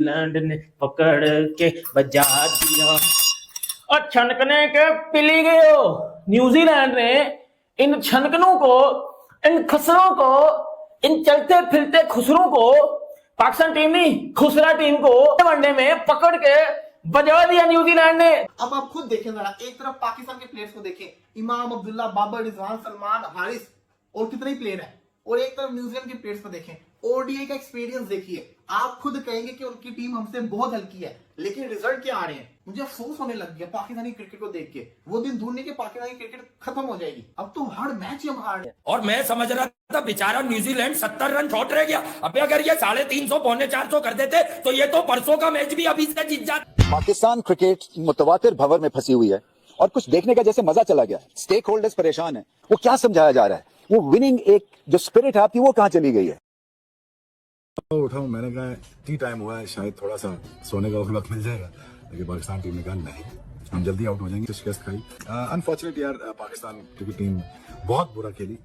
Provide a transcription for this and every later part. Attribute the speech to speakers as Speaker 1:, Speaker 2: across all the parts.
Speaker 1: Land ने पकड़ के बजा दिया और छनकने के पिली गए हो। न्यूजीलैंड ने इन छनकनों को, इन खसरों को, इन चलते फिरते खुसरों को, पाकिस्तान टीम नहीं खुसरा टीम को वनडे में पकड़ के बजा दिया न्यूजीलैंड ने।
Speaker 2: अब आप खुद देखें जरा, एक तरफ पाकिस्तान के प्लेयर्स को देखें, इमाम, अब्दुल्ला, बाबर, रिजवान, सलमान, हारिस और कितने ही प्लेयर हैं, और एक तरफ न्यूजीलैंड के प्लेयर्स को देखें, ओडीआई का एक्सपीरियंस देखिए। आप खुद कहेंगे कि उनकी टीम हमसे बहुत हल्की है, लेकिन रिजल्ट क्या आ रहे हैं। मुझे अफसोस होने लग गया पाकिस्तानी क्रिकेट को देख के। वो दिन दूर नहीं कि पाकिस्तानी क्रिकेट खत्म हो जाएगी, अब तो हर मैच ही हम हार रहे हैं।
Speaker 3: और मैं समझ रहा था बेचारा न्यूजीलैंड 70 रन शॉर्ट रह गया। अबे अगर ये 350 पौने 400 कर देते तो ये तो परसों का मैच भी अभी से जीत जाता।
Speaker 4: पाकिस्तान क्रिकेट मुतवातिर भंवर में फंसी हुई है और कुछ देखने का जैसे मजा चला गया। स्टेक होल्डर्स परेशान है, वो क्या समझाया जा रहा है, वो विनिंग एक जो स्पिरिट आपकी वो कहां चली गई है।
Speaker 5: उठाऊं, मैंने कहा टी टाइम हुआ है, शायद थोड़ा सा सोने का वक्त मिल जाएगा, लेकिन पाकिस्तान टीम ने कहा नहीं, हम जल्दी आउट हो जाएंगे। शिकस्त खाई अनफॉर्चुनेट यार, पाकिस्तान क्रिकेट टीम बहुत बुरा खेली।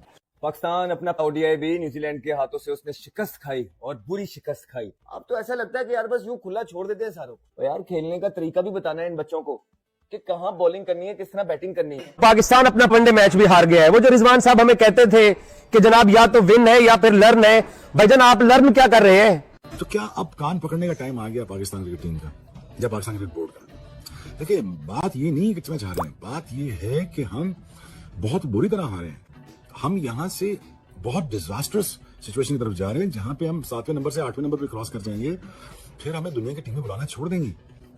Speaker 6: पाकिस्तान अपना ओडीआई भी न्यूजीलैंड के हाथों से उसने शिकस्त खाई और बुरी शिकस्त खाई। अब तो ऐसा लगता है कि यार बस यूं खुला छोड़ देते हैं सारों को। यार खेलने का तरीका भी बताना है इन बच्चों को कि कहां बॉलिंग करनी है, किस तरह बैटिंग करनी है।
Speaker 7: पाकिस्तान अपना वनडे मैच भी हार गया है। वो जो रिजवान साहब हमें कहते थे कि जनाब या तो विन है या फिर लर्न है, भाईजान आप लर्न क्या कर रहे हैं।
Speaker 5: तो क्या अब कान पकड़ने का टाइम आ गया पाकिस्तान क्रिकेट टीम का या पाकिस्तान क्रिकेट बोर्ड का। देखिए बात ये नहीं कि मैच हारे हैं, बात ये है कि हम बहुत बुरी तरह हारे हैं। हम यहाँ से बहुत डिजास्टर्स सिचुएशन की तरफ जा रहे हैं, जहां पे हम 7वें नंबर से 8वें नंबर पे क्रॉस कर जाएंगे, फिर हमें दुनिया की टीमें बुलाना छोड़ देंगी।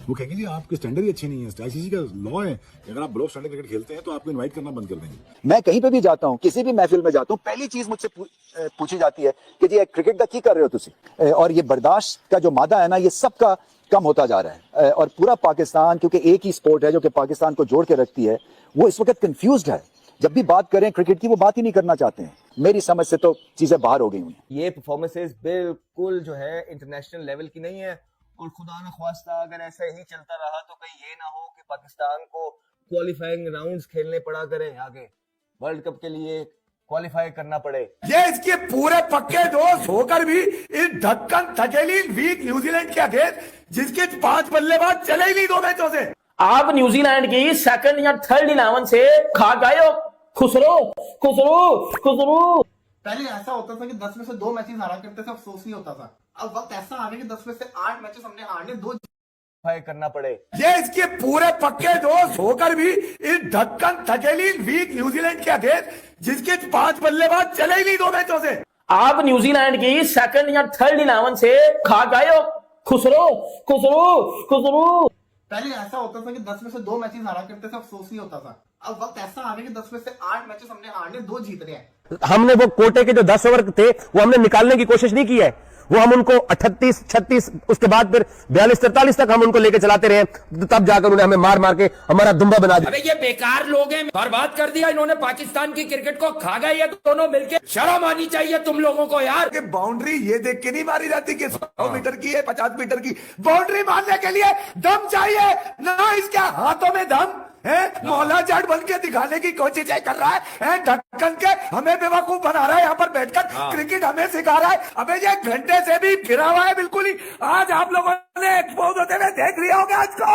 Speaker 5: वो कहेंगे जी आपके स्टैंडर्ड ही अच्छे नहीं है। आईसीसी का लॉ है, अगर आप बिलो स्टैंडर्ड क्रिकेट खेलते हैं तो आपको इनवाइट करना बंद कर देंगे।
Speaker 4: मैं कहीं पे भी जाता हूँ, किसी भी महफिल में जाता हूँ, पहली चीज मुझसे पूछी जाती है कि जी क्रिकेट का की कर रहे हो तुसी। और ये बर्दाश्त का जो मादा है ना, ये सबका कम होता जा रहा है। और पूरा पाकिस्तान, क्योंकि एक ही स्पोर्ट है जो कि पाकिस्तान को जोड़ के रखती है, वो इस वक्त कंफ्यूज्ड है। जब भी बात करें क्रिकेट की, वो बात ही नहीं करना चाहते हैं। मेरी समझ से तो चीजें बाहर हो गई हुई।
Speaker 6: ये परफॉर्मेंसेस बिल्कुल जो है इंटरनेशनल लेवल की नहीं है, और खुदा न ख्वास्ता अगर ऐसा ही चलता रहा तो कहीं ये ना हो कि पाकिस्तान को क्वालिफाइंग राउंड्स खेलने पड़ा करें, आगे वर्ल्ड कप के लिए क्वालिफाई करना पड़े।
Speaker 3: ये इसके पूरे पक्के दोस्त होकर भी इस ढक्कन थकेली वीक न्यूजीलैंड के अगेंस्ट, जिसके 5 बल्लेबाज चले ही नहीं 2 मैचों से,
Speaker 1: आप न्यूजीलैंड की सेकंड या थर्ड 11 से खा गए हो। खुसरो खुसरो खुसरो।
Speaker 2: पहले ऐसा होता था कि 10 में से 2 मैचेस हारा करते थे, अफसोस नहीं होता था। अब वक्त ऐसा आ गया कि 10 में से 8 मैचेस हमने हारने, 2
Speaker 6: करना पड़े।
Speaker 3: ये इसके पूरे पक्के दोस्त होकर भी इस ढक्कन थकेली वीक न्यूजीलैंड के अगेंस्ट, जिसके 5 बल्लेबाज चले ही नहीं 2 मैचों से,
Speaker 1: आप न्यूजीलैंड की सेकंड या थर्ड 11 से खा गए हो। खुसरो खुसरो खुसरो।
Speaker 2: पहले ऐसा होता था कि 10 में से 2 मैचेस हारा करते थे, अफसोस नहीं होता था। अब वक्त ऐसा आ गया कि 10 में से 8 मैचेस हमने हारने, 2 जीत रहे हैं।
Speaker 7: हमने वो कोटे के जो 10 ओवर थे वो हमने निकालने की कोशिश नहीं की है। वो हम उनको 38, 36, उसके बाद फिर 42, 43 तक हम उनको लेके चलाते रहे, तब जाकर उन्होंने हमें मार मार के हमारा दुम्बा बना दिया।
Speaker 3: अबे ये बेकार लोग हैं, बर्बाद कर दिया इन्होंने पाकिस्तान की क्रिकेट को। खा गए ये दोनों मिलके। शर्म आनी चाहिए तुम लोगों को यार। कि बाउंड्री ये देख के नहीं मारी जाती कि 100 मीटर की है, 50 मीटर की। बाउंड्री मारने के लिए दम चाहिए ना, इसके हाथों में दम है। मौला जाट बन के दिखाने की कोशिश कर रहा है, ढक्कन के हमें बेवकूफ बना रहा है, यहाँ पर बैठकर क्रिकेट हमें सिखा रहा है। अबे ये घंटे से भी गिरा हुआ है बिल्कुल ही। आज आप लोगों ने एक्सपोज होते हुए देख लिया होगा आज को।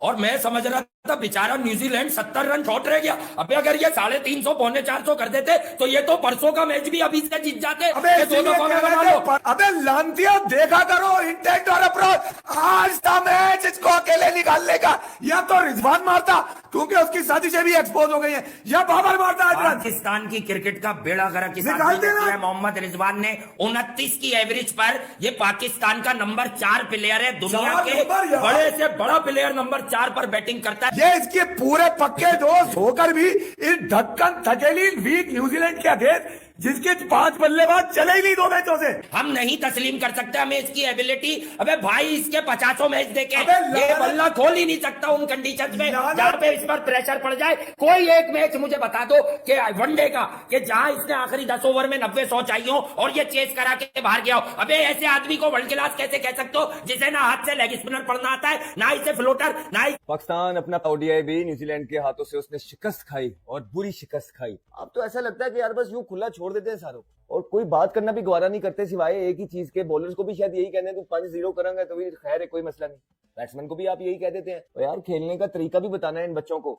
Speaker 3: और मैं समझ रहा था बेचारा न्यूजीलैंड 70 रन शॉर्ट रह गया। अबे अगर ये 350 पौने 400 कर देते तो ये तो परसों का मैच भी अभी से जीत जाते। अबे लांतिया देखा करो इंटेंट और अप्रोच। आज था मैच इसको अकेले निकालने का, या तो रिजवान मारता क्योंकि उसकी साजिशें भी एक्सपोज हो गई है, या बाबर मारता। पाकिस्तान की क्रिकेट का बेड़ा गर्क किया मोहम्मद रिजवान ने। 29 की एवरेज पर ये पाकिस्तान का नंबर 4 प्लेयर है, दुनिया के बड़े से बड़ा प्लेयर नंबर 4 पर बैटिंग करता है। ये इसके पूरे पक्के दोस्त होकर भी इस ढक्कन थकेली वीक न्यूजीलैंड के अगेंस्ट, जिसके 5 बल्लेबाज चले ही नहीं 2 मैचों से, हम नहीं तस्लीम कर सकते हमें इसकी एबिलिटी। अबे भाई इसके 50 मैच देखे, ये बल्ला खोल ही नहीं सकता उन कंडीशंस में जहां पे इस पर प्रेशर पड़ जाए। कोई एक मैच मुझे बता दो कि वनडे का कि जहां इसने आखिरी 10 ओवर में 90-100 चाहिए हो और ये चेस करा के बाहर गया हो। अबे ऐसे आदमी को वर्ल्ड क्लास कैसे कह सकते हो, जिसे ना हाथ से लेग स्पिनर पड़ना आता है, ना इसे फ्लोटर, ना।
Speaker 6: पाकिस्तान अपना ओडीआई भी न्यूजीलैंड के हाथों से उसने शिकस्त खाई और बुरी शिकस्त खाई। अब तो ऐसा लगता है कि यार बस यूं खुला छोड़ देते हैं सारों को। और कोई बात करना भी गवारा नहीं करते सिवाय एक ही चीज के। बॉलर्स को भी शायद यही कहते हैं, तुम 5-0 करेंगे तो भी खैर है, कोई मसला नहीं। बैट्समैन को भी आप यही कह देते हैं। तो यार खेलने का तरीका भी बताना है इन बच्चों को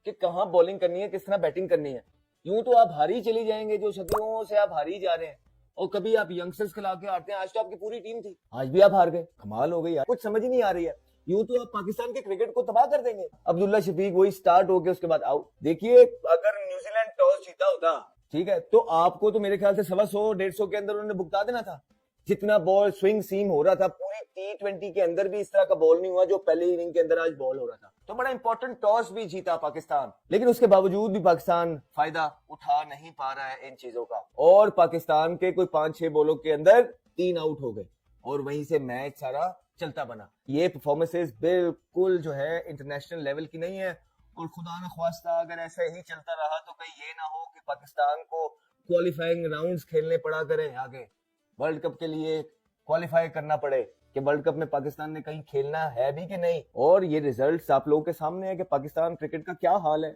Speaker 6: कि कहाँ बॉलिंग करनी है, किस तरह बैटिंग करनी है। यूं तो आप हारी चली जाएंगे, जो सदियों से आप हारी जा रहे हैं, और कभी आप यंगस्टर्स खिला के हारते हैं। आज तो आपकी पूरी टीम थी, आज भी आप हार गए, कमाल हो गई यार, कुछ समझ ही नहीं आ रही है। यूं तो आप पाकिस्तान के क्रिकेट को तबाह कर देंगे। अब्दुल्ला शफीक वही स्टार्ट हो गया, उसके बाद आउट। देखिए अगर न्यूजीलैंड टॉस जीता होता, ठीक है, तो आपको तो मेरे ख्याल से 125-150 के अंदर उन्होंने भुगता देना था। जितना बॉल स्विंग सीम हो रहा था पूरी T20 के अंदर भी इस तरह का बॉल नहीं हुआ जो पहले इनिंग के अंदर आज बॉल हो रहा था। तो बड़ा इंपॉर्टेंट टॉस भी जीता पाकिस्तान, लेकिन उसके बावजूद भी पाकिस्तान फायदा उठा नहीं पा रहा है इन चीजों का। और पाकिस्तान के कोई 5-6 बॉलों के अंदर 3 आउट हो गए और वहीं से मैच सारा चलता बना। ये परफॉर्मेंसेस बिल्कुल जो है इंटरनेशनल लेवल की नहीं है। और खुदा न ख्वास्ता अगर ऐसा ही चलता रहा तो कहीं ये ना हो कि पाकिस्तान को क्वालिफाइंग राउंड्स खेलने पड़ा करें, आगे वर्ल्ड कप के लिए क्वालिफाई करना पड़े कि वर्ल्ड कप में पाकिस्तान ने कहीं खेलना है भी कि नहीं। और ये रिजल्ट्स आप लोगों के सामने है कि पाकिस्तान क्रिकेट का क्या हाल है,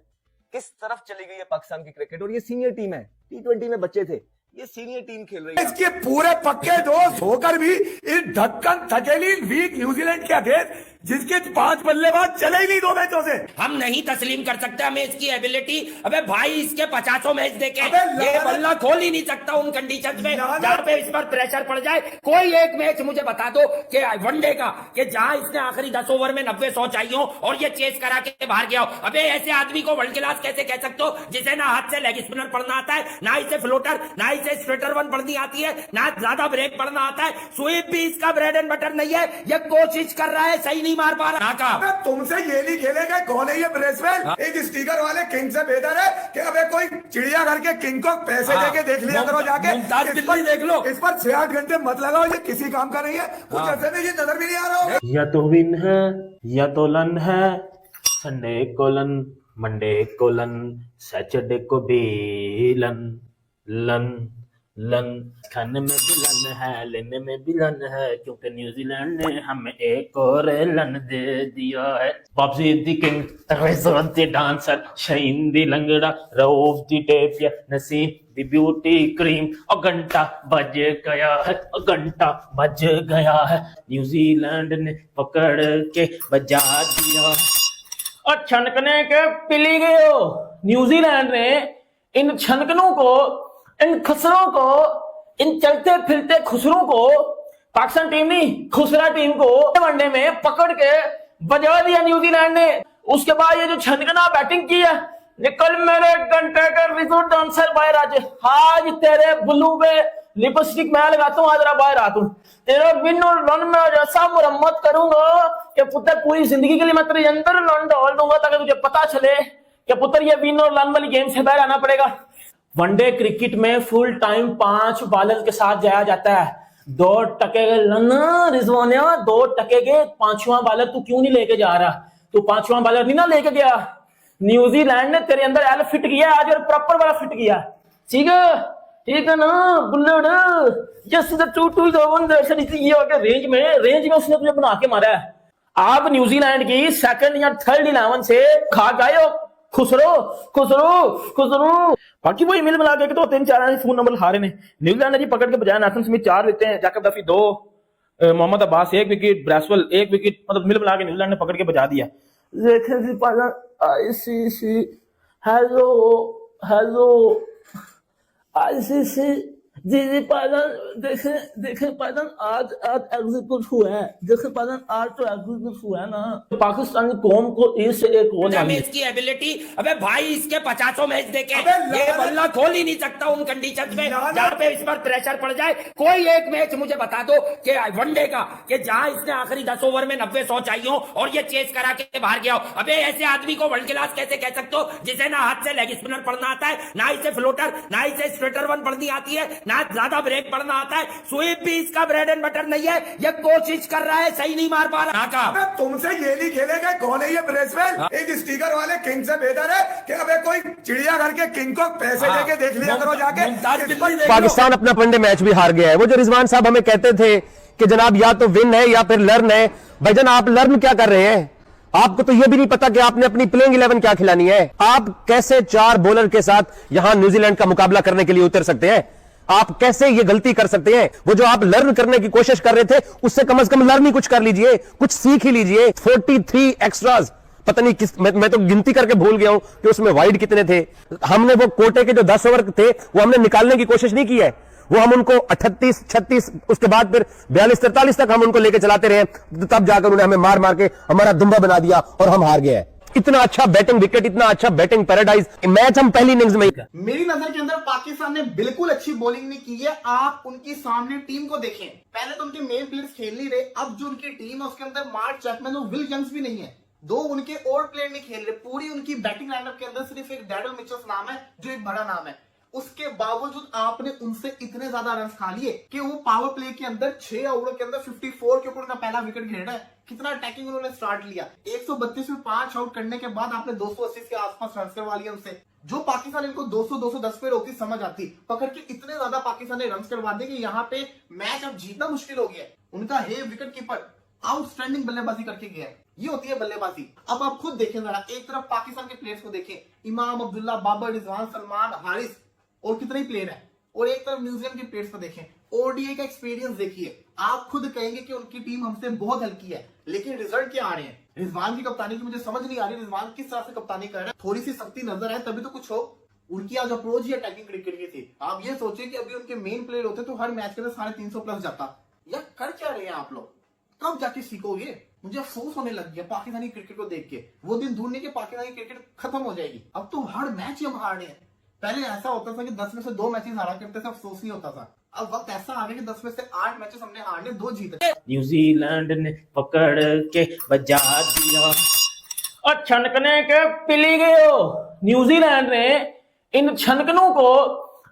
Speaker 6: किस तरफ चली गई है पाकिस्तान की क्रिकेट। और ये सीनियर टीम है, T20 में बच्चे थे, ये सीनियर टीम खेल रही है।
Speaker 3: इसके पूरे पक्के दोस्त होकर भी इस ढक्कन थकेली वीक न्यूजीलैंड क्या देश जिसके 5 बल्लेबाज चले ही नहीं 2 मैचों से।
Speaker 8: हम नहीं तस्लीम कर सकते हमें इसकी एबिलिटी। अबे भाई इसके 50 मैच देखे,
Speaker 3: अबे
Speaker 8: ये बल्ला खोल ही नहीं सकता उन कंडीशंस में जहां पे इस पर प्रेशर पड़ जाए। कोई एक मैच मुझे बता दो कि वनडे का कि जहां इसने आखिरी 10 ओवर में 90-100 चाहिए हो और ये चेस करा के बाहर गया हो। अबे ऐसे आदमी को वर्ल्ड क्लास कैसे कह सकते हो जिसे ना हाथ से लेग स्पिनर पढ़ना आता है, ना इसे फ्लोटर, ना इसे स्ट्रेटर वन पढ़नी आती है, ना ज्यादा ब्रेक पढ़ना आता है। स्वीप भी इसका ब्रेड एंड बटर नहीं है। ये कोशिश कर रहा है, सही नहीं मार पा रहा।
Speaker 3: अबे तुमसे ये नहीं खेलेगा, कौन है ये ब्रेसवेल? एक स्टिकर वाले किंग से बेहतर है कि अबे कोई चिड़ियाघर के किंग को पैसे देके देख लिया करो जाके।
Speaker 8: देख लो,
Speaker 3: इस पर 6-8 घंटे मत लगाओ, ये किसी काम का नहीं है। कुछ ऐसे नहीं, ये नजर भी नहीं आ रहा होगा।
Speaker 1: या तो विन है या तो लन है। संडे को लन, मंडे को लन, सैटरडे को भी लन। लन लन खाने में भी लन है, लेने में भी लन है, क्योंकि न्यूजीलैंड ने हमें एक और लन दे दिया है। Bobsy the king, Razor the dancer, Shine the लंगड़ा, Rauf the tape, Naseem the beauty cream। और घंटा बज गया है, और घंटा बज गया है। न्यूजीलैंड ने पकड़ के बजा दिया और छनकने के पिली गए हो। न्यूजीलैंड ने इन छनकनों को, इन खसरों को, इन चलते फिरते खुसरों को, पाकिस्तान टीम नहीं खुसरा टीम को वनडे में पकड़ के बजा दिया न्यूजीलैंड ने। उसके बाद ये जो छनकना बैटिंग की है, निकल मेरे घंटे के रिजोर्ट डांसर बाहर आज तेरे बुल्लू पे लिपस्टिक मैं लगाता हूँ, आज जरा बाहर आता हूँ। तेरा विन और रन में ऐसा मुरम्मत करूंगा कि पुत्र पूरी जिंदगी के लिए मैं तेरे अंदर रन डाल दूंगा ताकि तुझे पता चले कि पुत्र ये विन और रन वाली गेम से बाहर आना पड़ेगा। वनडे क्रिकेट में फुल टाइम 5 बॉलर के साथ जाया जाता है। 2 टके रिजवानिया, 2 टके के 5वां बॉलर तू क्यों नहीं लेके जा रहा? तू 5वां बॉलर नहीं ना लेके गया। न्यूजीलैंड ने तेरे अंदर एल फिट किया आज और प्रॉपर वाला फिट किया। ठीक है ना बुल्लड़, जस्ट द 2 is over ये होगा रेंज में उसने तुझे बना के मारा है। आप न्यूजीलैंड की 2nd या 3rd 11 से खा गए हो। खुसरो। बाकी वो ईमेल मिला के तो 3-4 फोन नंबर हारे ने। न्यूजीलैंड ने जी पकड़ के बजाय नाथन स्मिथ 4 लेते हैं, Jacob Duffy 2, Mohammad Abbas 1 wicket, Bracewell 1 wicket, मतलब मिल मिला के न्यूजीलैंड ने पकड़ के बजा दिया। आईसीसी हेलो आईसीसी जी पालन देखे पालन आज एग्जीक्यूट हुआ है। देखे पालन आज तो एग्जीक्यूट हुआ है ना। पाकिस्तानी कौम को इससे एक वो
Speaker 8: हमें इसकी एबिलिटी। अबे भाई इसके 50 मैच देखे, ये बल्ला खोल ही नहीं सकता उन कंडीशंस में जहां पे इस पर प्रेशर पड़ जाए। कोई एक मैच मुझे बता दो कि वनडे का कि जहां इसने आखिरी 10 ओवर में 90-100 चाहिए हो और ये चेस करा के बाहर गया हो। अबे ऐसे आदमी को वर्ल्ड क्लास कैसे कह सकते हो जिसे ना हाथ से लेग स्पिनर पढ़ना आता है, ना इसे फ्लोटर, ना इसे स्ट्रेटर वन पढ़नी आती है, ना ज्यादा ब्रेक पढ़ना आता है। स्वीप भी इसका ब्रेड एंड बटर नहीं है। ये कोशिश कर रहा है, सही नहीं मार पा रहा।
Speaker 3: अबे तुमसे ये नहीं खेलेगा, कौन है ये ब्रेसवेल? एक स्टिकर वाले किंग से बेहतर है कि अबे कोई चिड़ियाघर के किंग को पैसे देके देख लिया करो जाके।
Speaker 7: पाकिस्तान अपना वनडे मैच भी हार गया है। वो जो रिजवान साहब हमें कहते थे कि जनाब या तो विन है या फिर लर्न है, भाईजान आप लर्न क्या कर रहे हैं? आपको तो यह भी नहीं पता कि आपने अपनी प्लेइंग 11 क्या खिलानी है। आप कैसे 4 बॉलर के साथ यहां न्यूजीलैंड का मुकाबला करने के लिए उतर सकते हैं? आप कैसे ये गलती कर सकते हैं? वो जो आप लर्न करने की कोशिश कर रहे थे, उससे कम से कम लर्न ही कुछ कर लीजिए, कुछ सीख ही लीजिए। 43 एक्स्ट्राज, पता नहीं किस, मैं तो गिनती करके भूल गया हूं कि उसमें वाइड कितने थे। हमने वो कोटे के जो 10 ओवर थे वो हमने निकालने की कोशिश नहीं की है। वो हम उनको 38, 36, उसके बाद फिर 42, 43 तक हम उनको लेके चलाते रहे, तब जाकर उन्हें हमें मार मार के हमारा दुम्बा बना दिया और हम हार गए। इतना अच्छा बैटिंग विकेट, इतना अच्छा बैटिंग पैराडाइज, मैच हम पहली इनिंग्स में ही।
Speaker 2: मेरी नजर के अंदर पाकिस्तान ने बिल्कुल अच्छी बॉलिंग नहीं की है। आप उनकी सामने टीम को देखें, पहले तो उनके मेन प्लेयर्स खेल नहीं रहे। अब जो उनकी टीम है उसके अंदर मार्क चैपमैन और विल जंस भी नहीं है, 2 उनके और प्लेयर नहीं खेल रहे। पूरी उनकी बैटिंग लाइनअप के अंदर सिर्फ एक डैरिल मिचेल्स नाम है जो एक बड़ा नाम है। उसके बावजूद आपने उनसे इतने ज्यादा रन खा लिए कि वो पावर प्ले के अंदर 6 ओवरों के अंदर 54 के ऊपर उनका पहला विकेट घेरा है। कितना अटैकिंग उन्होंने स्टार्ट लिया। 132 में 5 आउट करने के बाद आपने 280 के आसपास रन करवा लिया उनसे। जो पाकिस्तान इनको 200-210 पे रोकती समझ आती, पकड़ के इतने ज्यादा पाकिस्तान ने रन करवा दिए कि यहाँ पे मैच अब जीतना मुश्किल हो गया। उनका हे विकेट कीपर आउटस्टैंडिंग बल्लेबाजी करके गया है। ये होती है बल्लेबाजी। अब आप खुद देखें जरा, एक तरफ पाकिस्तान के प्लेयर्स को देखें, इमाम, अब्दुल्ला, बाबर, रिजवान, सलमान, हारिस और कितने ही प्लेयर है, और एक तरफ न्यूजीलैंड के प्लेयर्स को देखें। ओडीआई का एक्सपीरियंस देखिए, आप खुद कहेंगे कि उनकी टीम हमसे बहुत हल्की है, लेकिन रिजल्ट क्या आ रहे हैं। रिजवान की कप्तानी की मुझे समझ नहीं आ रही, रिजवान किस तरह से कप्तानी कर रहा है। थोड़ी सी सख्ती नजर आए तभी तो कुछ हो। उनकी आज अप्रोच ही अटैकिंग क्रिकेट की थी। आप ये सोचिए कि अभी उनके मेन प्लेयर होते तो हर मैच के अंदर 350 प्लस जाता। यार कर क्या रहे हैं आप लोग, कब जाके सीखोगे? मुझे अफसोस होने लग गया पाकिस्तानी क्रिकेट को देख के। वो दिन दूर नहीं कि पाकिस्तानी क्रिकेट खत्म हो जाएगी। अब तो हर मैच ही हम हार रहे हैं। पहले ऐसा होता था कि 10 में से 2 मैचेस हारा करते थे, अफसोस नहीं होता था। अब वक्त ऐसा आ गया कि 10 में से 8 मैचेस हमने हारने, 2 जीते।
Speaker 1: न्यूजीलैंड ने पकड़ के बजा दिया और छनकने के पिली गए हो। न्यूजीलैंड ने इन छनकनों को,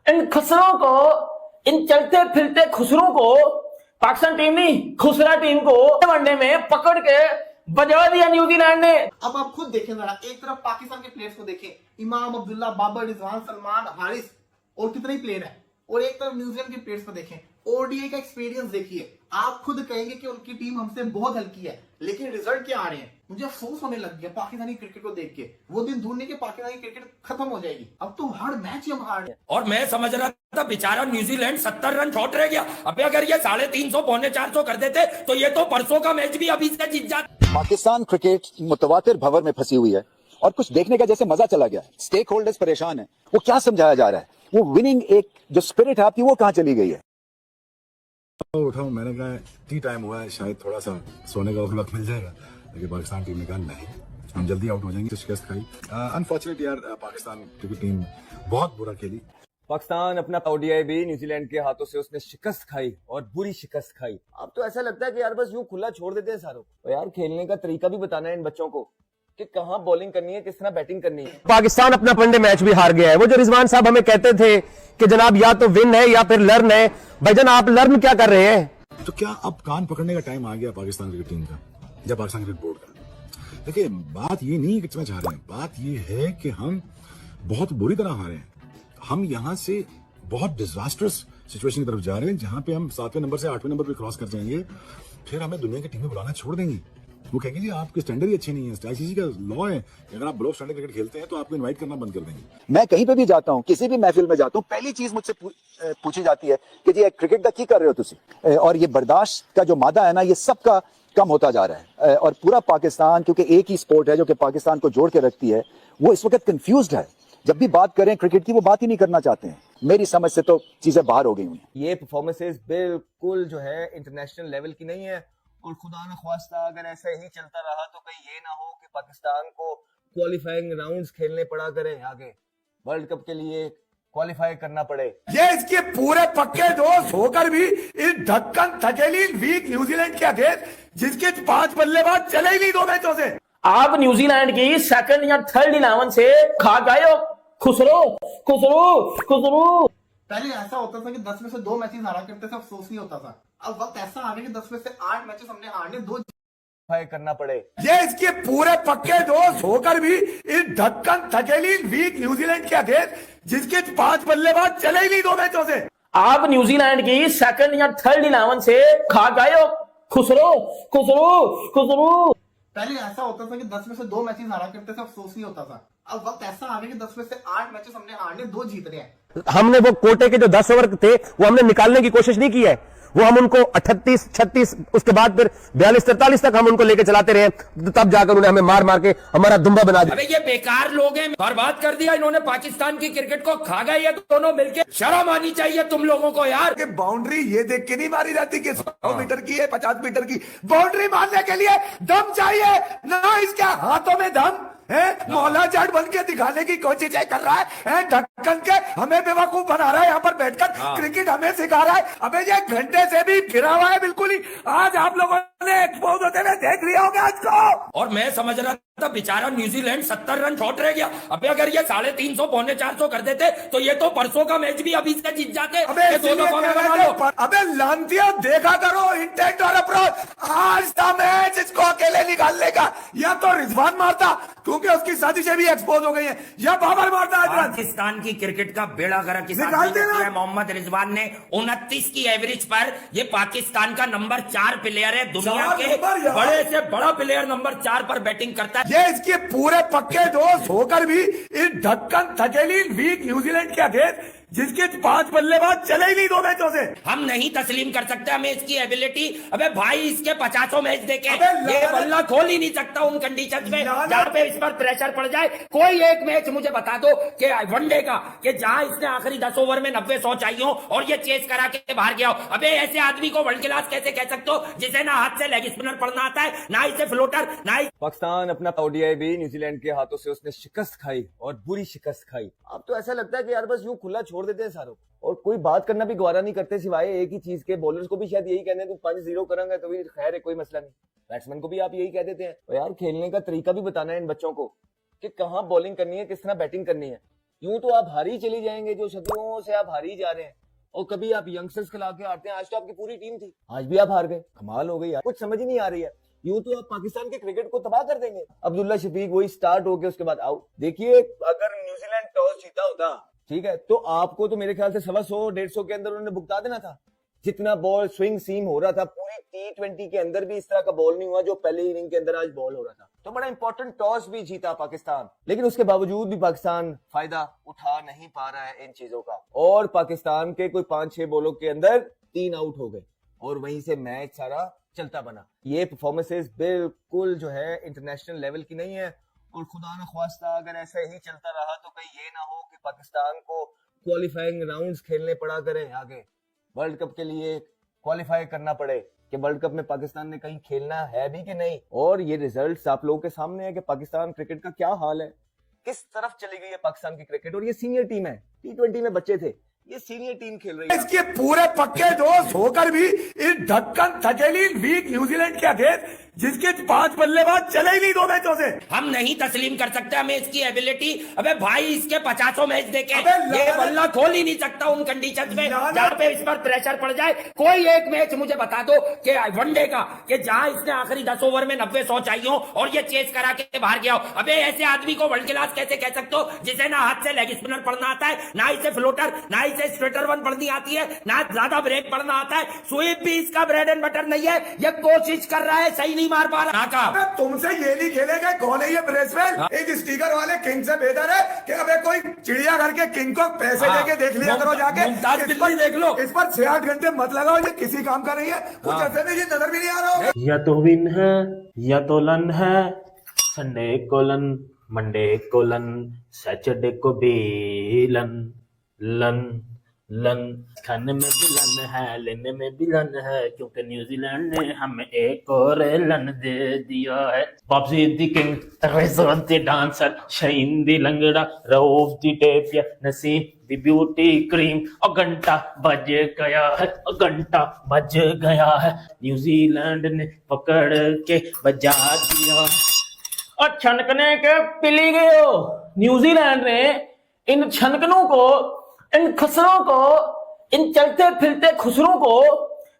Speaker 1: इन खसरों को, इन चलते फिरते खुसरों को, पाकिस्तान टीम नहीं खुसरा टीम को वनडे में पकड़ के बजा दिया न्यूजीलैंड ने। अब आप खुद देखें जरा, एक तरफ पाकिस्तान के प्लेयर्स को देखें, इमाम, अब्दुल्ला, बाबर, रिजवान, सलमान, हारिस और कितने ही प्लेयर है, और एक तरफ न्यूजीलैंड के प्लेयर्स को देखें। ओडीआई का एक्सपीरियंस देखिए, आप खुद कहेंगे कि उनकी टीम हमसे बहुत हल्की है, लेकिन रिजल्ट क्या आ रहे हैं। मुझे अफसोस होने लग गया पाकिस्तानी क्रिकेट को देख के। वो दिन दूर नहीं कि पाकिस्तानी क्रिकेट खत्म हो जाएगी। अब तो हर मैच ही हम हार रहे हैं।
Speaker 8: और मैं समझ रहा था बेचारा न्यूजीलैंड 70 रन शॉर्ट रह गया। अबे अगर ये 350 पौने 400 कर देते तो ये तो परसों का मैच भी अभी से जीत जाता।
Speaker 4: पाकिस्तान क्रिकेट मुतवातिर भंवर में फंसी हुई है और कुछ देखने का जैसे मजा चला गया। स्टेक होल्डर्स परेशान है। वो क्या समझाया जा रहा है, वो विनिंग एक जो स्पिरिट है आपकी वो कहां चली गई है।
Speaker 5: उठाऊं, मैंने कहा टी टाइम हुआ है, शायद थोड़ा सा सोने का वक्त मिल जाएगा, लेकिन पाकिस्तान टीम ने कहा नहीं, हम जल्दी आउट हो जाएंगे। शिकस्त खाई अनफॉर्चुनेट यार, पाकिस्तान क्रिकेट टीम बहुत बुरा खेली।
Speaker 6: पाकिस्तान अपना ओडीआई भी न्यूजीलैंड के हाथों से उसने शिकस्त खाई और बुरी शिकस्त खाई। अब तो ऐसा लगता है कि यार बस यूं खुला छोड़ देते हैं सारों को। यार खेलने का तरीका भी बताना है इन बच्चों को कि कहां बॉलिंग करनी है, किस तरह बैटिंग करनी है।
Speaker 7: पाकिस्तान अपना वनडे मैच भी हार गया है। वो जो रिजवान साहब हमें कहते थे कि जनाब या तो विन है या फिर लर्न है, भाईजान आप लर्न क्या कर रहे हैं?
Speaker 5: तो क्या अब कान पकड़ने का टाइम आ गया पाकिस्तान क्रिकेट टीम का या पाकिस्तान क्रिकेट बोर्ड का? देखिए, बात ये नहीं कि मैं चाह रहे हैं, बात ये है कि हम बहुत बुरी तरह हारे हैं। हम यहाँ से बहुत डिजास्टर्स सिचुएशन की तरफ जा रहे हैं, जहां पे हम 7वें नंबर से 8वें नंबर पे क्रॉस कर जाएंगे, फिर हमें दुनिया की टीमें बुलाना छोड़ देंगी। वो कहेंगे जी आपके स्टैंडर्ड ही अच्छे नहीं है। आईसीसी का लॉ है कि अगर आप बिलो स्टैंडर्ड क्रिकेट खेलते हैं तो आपको इनवाइट करना बंद कर देंगे।
Speaker 4: मैं कहीं पे भी जाता हूं, किसी भी महफिल में जाता हूं, पहली चीज मुझसे पूछी जाती है कि जी क्रिकेट का की कर रहे हो तुसी। और ये बर्दाश्त का जो मादा है ना, ये सबका कम होता जा रहा है। और पूरा पाकिस्तान, क्योंकि एक ही स्पोर्ट है जो कि पाकिस्तान को जोड़ के रखती है, वो इस वक्त कंफ्यूज्ड है। जब भी बात करें क्रिकेट की, वो बात ही नहीं करना चाहते हैं। मेरी समझ से तो चीजें बाहर हो गई हुई।
Speaker 6: ये परफॉर्मेंसेस बिल्कुल जो है इंटरनेशनल लेवल की नहीं है, और खुदा न ख्वास्ता अगर ऐसा ही चलता रहा तो कहीं ये ना हो कि पाकिस्तान को क्वालिफाइंग राउंड्स खेलने पड़ा करें, आगे वर्ल्ड कप के लिए क्वालिफाई करना पड़े।
Speaker 3: ये इसके पूरे पक्के दोस्त होकर भी इस ढक्कन थकेली वीक न्यूजीलैंड के अगेंस्ट, जिसके 5 बल्लेबाज चले ही नहीं 2 मैचों से,
Speaker 1: आप न्यूजीलैंड की सेकंड या थर्ड 11 से खा गए हो। खुसरो खुसरो खुसरो।
Speaker 2: पहले ऐसा होता था कि 10 में से 2 मैचेस हारा करते थे, अफसोस नहीं होता था। अब वक्त ऐसा आ गया कि 10 में से 8 मैचेस हमने हारने, 2
Speaker 6: करना पड़े।
Speaker 3: ये इसके पूरे पक्के दोस्त होकर भी इस ढक्कन थकेली वीक न्यूजीलैंड के अगेंस्ट, जिसके 5 बल्लेबाज चले ही नहीं 2 मैचों से,
Speaker 1: आप न्यूजीलैंड की सेकंड या थर्ड 11 से खा गए हो। खुसरो खुसरो खुसरो।
Speaker 2: पहले ऐसा होता था कि 10 में से 2 मैचेस हारा करते थे, अफसोस नहीं होता था। अब वक्त ऐसा आ गया कि 10 में से 8 मैचेस हमने हारने, 2 जीत रहे हैं।
Speaker 7: हमने वो कोटे के जो 10 ओवर थे वो हमने निकालने की कोशिश नहीं की है, वो हम उनको 38, 36, उसके बाद फिर 42, 43 तक हम उनको लेके चलाते रहे, तब जाकर उन्होंने हमें मार मार के हमारा दुम्बा बना दिया।
Speaker 8: अबे ये बेकार लोग हैं, बर्बाद कर दिया इन्होंने पाकिस्तान की क्रिकेट को, खा गए ये दोनों मिलके। शर्म आनी चाहिए तुम लोगों को यार।
Speaker 3: कि बाउंड्री ये देख के नहीं मारी जाती कि 100 मीटर की है 50 मीटर की। बाउंड्री मारने के लिए दम चाहिए ना, इसके हाथों में दम है। मौला जाट बन के दिखाने की कोशिशें कर रहा है, ढक्कन के हमें बेवकूफ बना रहा है, यहाँ पर बैठकर क्रिकेट हमें सिखा रहा है। अबे ये घंटे से भी गिरा हुआ है बिल्कुल ही। आज आप लोगों ने एक्सपोज होते हुए देख लिया होगा आज को।
Speaker 8: और मैं समझ रहा था बेचारा न्यूजीलैंड 70 रन शॉर्ट रह गया। अबे अगर ये 350, 450 कर देते तो ये तो परसों का मैच भी अभी से जीत जाते।
Speaker 3: अबे
Speaker 8: ये दोनों को मैं बना लो।
Speaker 3: अबे लांतिया देखा करो इंटेंट और अप्रोच। आज था मैच इसको अकेले निकालने का, या तो रिजवान मारता क्योंकि उसकी साजिशें भी एक्सपोज हो गई हैं, या बाबर मारता आज रन।
Speaker 8: पाकिस्तान की क्रिकेट का बेड़ा गर्क
Speaker 3: निकाल देना।
Speaker 8: मोहम्मद रिजवान ने 29 की एवरेज पर, ये पाकिस्तान का नंबर 4 प्लेयर है दुनिया
Speaker 3: चार
Speaker 8: के,
Speaker 3: नंबर यार।
Speaker 8: बड़े से बड़ा प्लेयर नंबर 4 पर बैटिंग करता है।
Speaker 3: ये इसके पूरे पक्के दोस्त होकर भी इस ढक्कन थकेली वीक न्यूजीलैंड के अगेंस्ट, जिसके 5 बल्लेबाज चले ही नहीं 2 मैचों से,
Speaker 8: हम नहीं तस्लीम कर सकते हमें इसकी एबिलिटी। अबे भाई इसके 50 मैच देखे,
Speaker 3: अबे
Speaker 8: ये बल्ला खोल ही नहीं सकता उन कंडीशंस में जहां पे इस पर प्रेशर पड़ जाए। कोई एक मैच मुझे बता दो कि वनडे का, कि जहां इसने आखिरी 10 ओवर में 90-100 चाहिए हो और ये चेस करा के बाहर गया हो। अबे ऐसे आदमी को वर्ल्ड क्लास कैसे कह सकते हो, जिसे ना हाथ से लेग स्पिनर पड़ना आता है, ना इसे फ्लोटर, ना
Speaker 6: पाकिस्तान अपना ओडीआई भी न्यूजीलैंड के हाथों से उसने शिकस्त खाई, और बुरी शिकस्त खाई। अब तो ऐसा लगता है कि यार बस यूं खुला छोड़ देते हैं सारों, और कोई बात करना भी गवारा नहीं करते सिवाय एक ही चीज के। बॉलर्स को भी शायद यही कहने, तू 5-0 करेंगे तो भी खैर है, कोई मसला नहीं। बैट्समैन को भी आप यही कह देते हैं। तो यार खेलने का तरीका भी बताना है इन बच्चों को कि कहाँ बॉलिंग करनी है, किस तरह बैटिंग करनी है। यूं तो आप हारी चली जाएंगे, जो सदियों से आप हारी जा रहे हैं, और कभी आप यंगस्टर्स खिला के हारते हैं। आज तो आपकी पूरी टीम थी, आज भी आप हार गए। कमाल हो गई यार, कुछ समझ ही नहीं आ रही है। यूं तो आप पाकिस्तान के क्रिकेट को तबाह कर देंगे। अब्दुल्ला शफीक वही स्टार्ट हो गए, उसके बाद आउट। देखिए अगर न्यूजीलैंड टॉस जीता होता, ठीक है, तो आपको तो मेरे ख्याल से 125-150 के अंदर उन्होंने भुगता देना था। जितना बॉल स्विंग सीम हो रहा था, पूरी T20 के अंदर भी इस तरह का बॉल नहीं हुआ जो पहले इनिंग के अंदर आज बॉल हो रहा था। तो बड़ा इंपॉर्टेंट टॉस भी जीता पाकिस्तान, लेकिन उसके बावजूद भी पाकिस्तान फायदा उठा नहीं पा रहा है इन चीजों का। और पाकिस्तान के कोई 5-6 बॉलों के अंदर 3 आउट हो गए, और वहीं से मैच सारा चलता बना। ये परफॉर्मेंसेस बिल्कुल जो है इंटरनेशनल लेवल की नहीं है, और खुदा न ख्वास्ता अगर ऐसा ही चलता रहा तो कहीं ये ना हो कि पाकिस्तान को क्वालिफाइंग राउंड्स खेलने पड़ा करें, आगे वर्ल्ड कप के लिए क्वालिफाई करना पड़े कि वर्ल्ड कप में पाकिस्तान ने कहीं खेलना है भी कि नहीं। और ये रिजल्ट्स आप लोगों के सामने है कि पाकिस्तान क्रिकेट का क्या हाल है, किस तरफ चली गई है पाकिस्तान की क्रिकेट। और ये सीनियर टीम है, T20 में बच्चे थे, ये सीनियर टीम खेल रही है।
Speaker 3: इसके पूरे पक्के दोस्त होकर भी इस ढक्कन थकेली वीक न्यूजीलैंड के अगेंस्ट, जिसके 5 बल्लेबाज चले ही नहीं 2 मैचों से,
Speaker 8: हम नहीं तस्लीम कर सकते हमें इसकी एबिलिटी। अबे भाई इसके 50 मैच देखे,
Speaker 3: अबे
Speaker 8: ये बल्ला खोल ही नहीं सकता उन कंडीशंस में जहां पे इस पर प्रेशर पड़ जाए। कोई एक मैच मुझे बता दो कि वनडे का, कि जहां इसने आखिरी 10 ओवर में 90-100 चाहिए हो और ये चेस करा के बाहर गया हो। अबे ऐसे आदमी को वर्ल्ड क्लास कैसे कह सकते हो, जिसे ना हाथ से लेग स्पिनर पड़ना आता है, ना इसे फ्लोटर, ना इसे स्ट्रेटर वन पढ़नी आती है, ना ज्यादा ब्रेक पढ़ना आता है। स्वीप भी इसका ब्रेड एंड बटर नहीं है, ये कोशिश कर रहा है, सही नहीं मार पा रहा।
Speaker 3: अबे तुमसे ये नहीं खेलेगा, कौन है ये ब्रेसवेल? एक स्टिकर वाले किंग से बेहतर है कि अबे कोई चिड़ियाघर के किंग को पैसे देके देख लिया करो जाके।
Speaker 8: मुमताज बिल्ली देख लो,
Speaker 3: इस पर 6-8 घंटे मत लगाओ, ये किसी काम का नहीं है। कुछ ऐसे नहीं, ये नजर भी नहीं आ रहा होगा।
Speaker 1: या तो विन है या तो लन है, संडे को लन, मंडे को लन, सैटरडे को भी लन। लन लन खाने में भी लन है, लेने में भी लन है, क्योंकि न्यूजीलैंड ने हमें एक और लन दे दिया है। पॉप्सी दी किंग, रेजर दी डांसर, शाइन दी लंगड़ा, रऊफ दी टेपिया, नसीम दी ब्यूटी क्रीम। और घंटा बज गया है, घंटा बज गया है, न्यूजीलैंड ने पकड़ के बजा दिया। और छनकने के पिली गए हो, न्यूजीलैंड ने इन छनकनों को, इन खसरों को, इन चलते फिरते खुसरों को,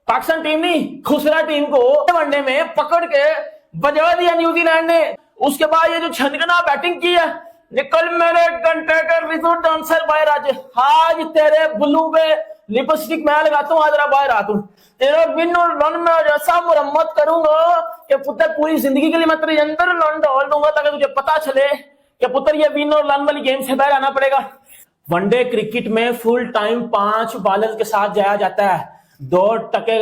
Speaker 1: पाकिस्तान टीम नहीं खुसरा टीम को वनडे में पकड़ के बजा दिया न्यूजीलैंड ने। उसके बाद ये जो छनकना बैटिंग की है, निकल मेरे घंटे का रिजोर्ट डांसर बाहर आज तेरे बुल्लू पे लिपस्टिक मैं लगाता हूँ, आज बाहर आता हूँ, तेरा विन और रन में जैसा मुरम्मत करूंगा कि पुत्र पूरी जिंदगी के लिए मैं तेरे अंदर लॉन डाल दूंगा ताकि तुझे पता चले कि पुत्र ये विन और रन वाली गेम से बाहर आना पड़ेगा। वनडे क्रिकेट में फुल टाइम 5 बॉलर के साथ जाया जाता है। 2 टके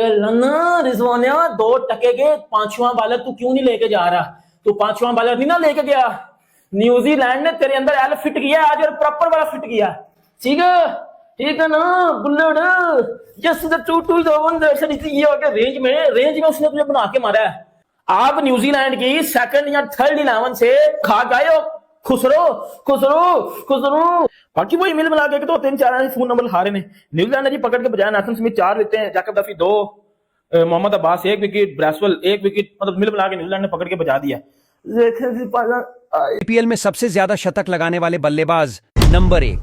Speaker 1: रिजवानिया 2 टके के 5वां बॉलर तू क्यों नहीं लेके जा रहा? तू 5वां बॉलर नहीं ना लेके गया। न्यूजीलैंड ने तेरे अंदर एल फिट किया आज और प्रॉपर वाला फिट किया। ठीक है ना बुल्लड, जस्ट द 2 इज ओवर। ये हो गया रेंज में उसने तुझे बना के मारा है। आप न्यूजीलैंड की सेकंड या थर्ड 11 से खा गए हो। खुसरो बाकी वही मिल मिला के तो 3-4 फोन नंबर हारे ने। न्यूजीलैंड ने जी पकड़ के बजाय नाथन स्मिथ 4 लेते हैं, Jacob Duffy 2, Mohammad Abbas 1 wicket, Bracewell 1 wicket, मतलब मिल मिला के न्यूजीलैंड ने पकड़ के बजा दिया।
Speaker 9: आईपीएल में सबसे ज्यादा शतक लगाने वाले बल्लेबाज number 1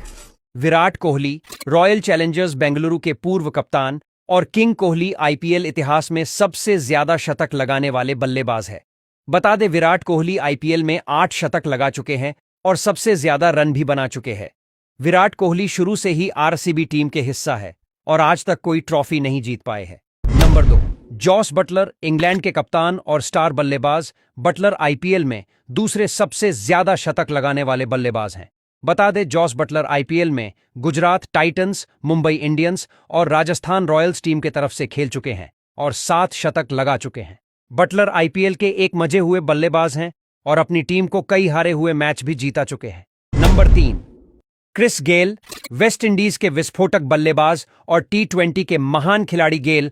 Speaker 9: Virat Kohli, royal Challengers Bengaluru के पूर्व कप्तान, और किंग कोहली आईपीएल इतिहास में सबसे ज्यादा शतक लगाने वाले बल्लेबाज है। बता दे विराट कोहली आईपीएल में 8 शतक लगा चुके हैं और सबसे ज्यादा रन भी बना चुके हैं। विराट कोहली शुरू से ही आरसीबी टीम के हिस्सा है और आज तक कोई ट्रॉफी नहीं जीत पाए हैं। नंबर 2 जॉस बटलर, इंग्लैंड के कप्तान और स्टार बल्लेबाज। बटलर आईपीएल में दूसरे सबसे ज्यादा शतक लगाने वाले बल्लेबाज हैं। बता दे जॉस बटलर आईपीएल में गुजरात टाइटंस, मुंबई इंडियंस और राजस्थान रॉयल्स टीम के तरफ से खेल चुके हैं और 7 शतक लगा चुके हैं। बटलर आईपीएल के एक मजे हुए बल्लेबाज हैं और अपनी टीम को कई हारे हुए मैच भी जीता चुके हैं। Number 3 Chris Gayle, West Indies के विस्फोटक बल्लेबाज और T20 के महान खिलाड़ी गेल